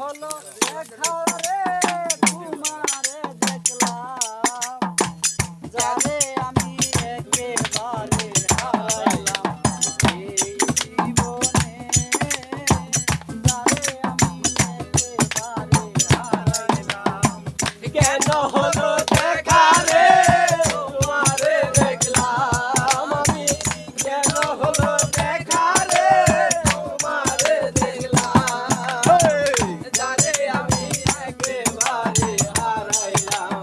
হলো দেখা রে তোমারে দেখলাম যারে আমি একেবারে হারাইলাম এই জীবনে যারে আমি একেবারে হারাইলাম কেন হলো দেখা রে তোমারে দেখলাম আমি কেন হলো দেখা রে তোমারে দেখলাম জানে আমি একেবারে হারাইলাম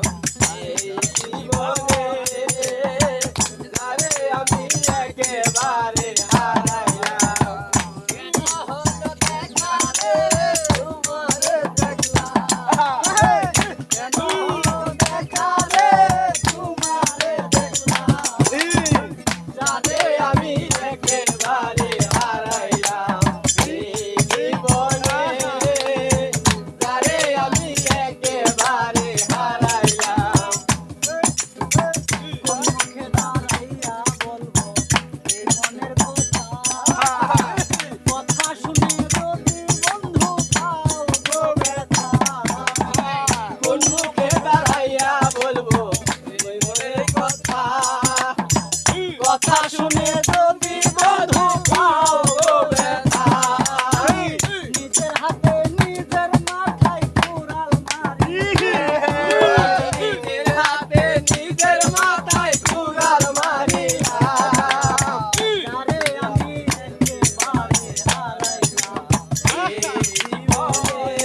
এই জীবনে জানে আমি একেবারে হারাইলাম কেন হলো দেখা রে তোমারে দেখলাম কেন হলো দেখা রে তোমারে দেখলাম জানে আমি একেবারে হারাইলাম এই জীবনে জানে আমি একেবারে হারাইলাম কোন মুখে দাঁড়াইয়া বলবো এই মনের কথা কথা শুনে যদি বন্ধু পাও গো ব্যথা কোন মুখে দাঁড়াইয়া বলবো এই মনের কথা কথা শুনে যদি বধু পাও গো ব্যথা নিজের হাতে নিজের মাথায় কুড়াল মারি নিজের হাতে নিজের মাথায় কুড়াল মারিলাম যারে আমি একেবারে হারাইলাম এই জীবনে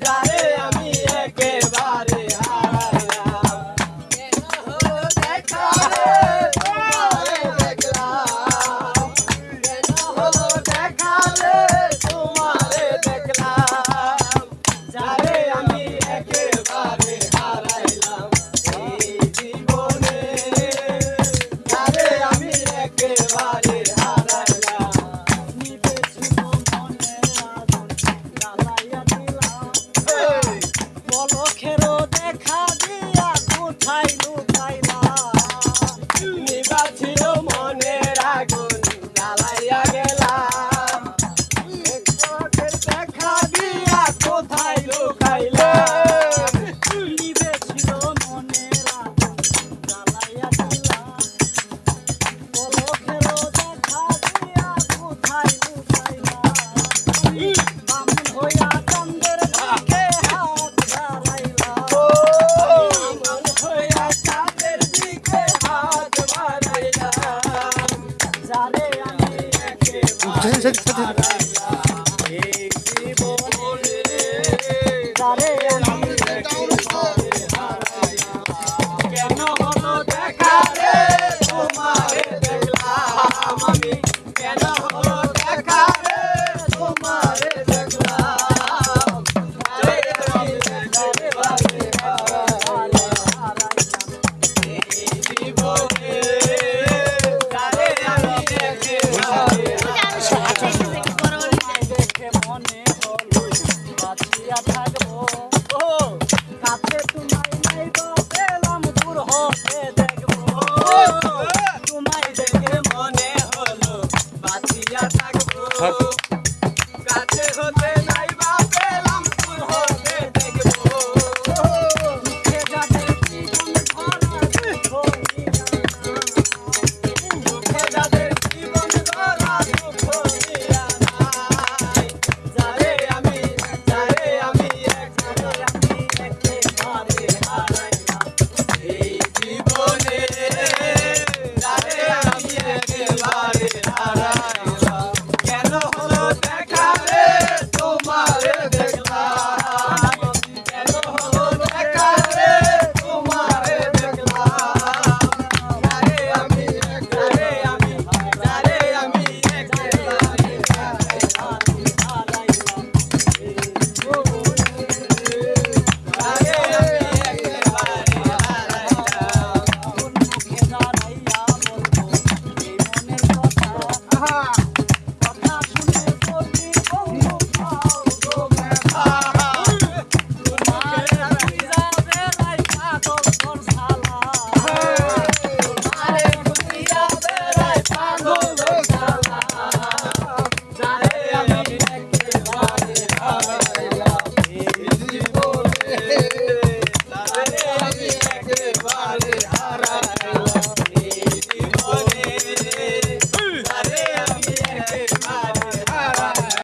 যারে আমি একেবারে হারাইলাম কেন হলো দেখা রে তোমারে দেখলাম কেন হলো দেখা রে তোমারে দেখলাম যারে আমি একেবারে হারাইলাম এই জীবনে যারে আমি একেবারে হারাইলাম নিবেছিল মনের আগুন জ্বালাইয়া দিলাম পলকেরও দেখা দিয়া কোথায় লুকাইলাম নিবাছিল মনের আগুন জ্বালাইয়া গেলাম চোখের দেখা দিয়া কোথায় লুকাইলাম নিবেছিল মনের আগুন জ্বালাইয়া দিলাম পলকেরও দেখা দিয়া কোথায় লুকাইলাম বামুন হইয়া চাঁদের দিকে হাত বাড়াইলাম মন হইয়া চাঁদের দিকে হাত বাড়াইলাম যারে আমি একেবারে হারাইলাম এই জীবনে যারে আমি একেবারে হারাইলাম কেন হলো দেখা রে তোমারে দেখলাম আমি কেন হলো দেখা রে তোমারে দেখলাম যারে আমি একেবারে হারাইলাম এই জীবনে যারে আমি একেবারে দেখে মনে হলো বাঁচিয়া থাকবো কাছে তোমায় নাই বা পেলাম দূর হতে দেখবো তোমায় দেখে মনে হলো বাঁচিয়া থাকবো কাছে হতে নাই বা পেলাম দূর হতে দেখবো মুখে যাদের জীবন ভরা দুঃখ মুখে যাদের জীবন ধরা দুঃখ নিয়া নাই যারে আমি রে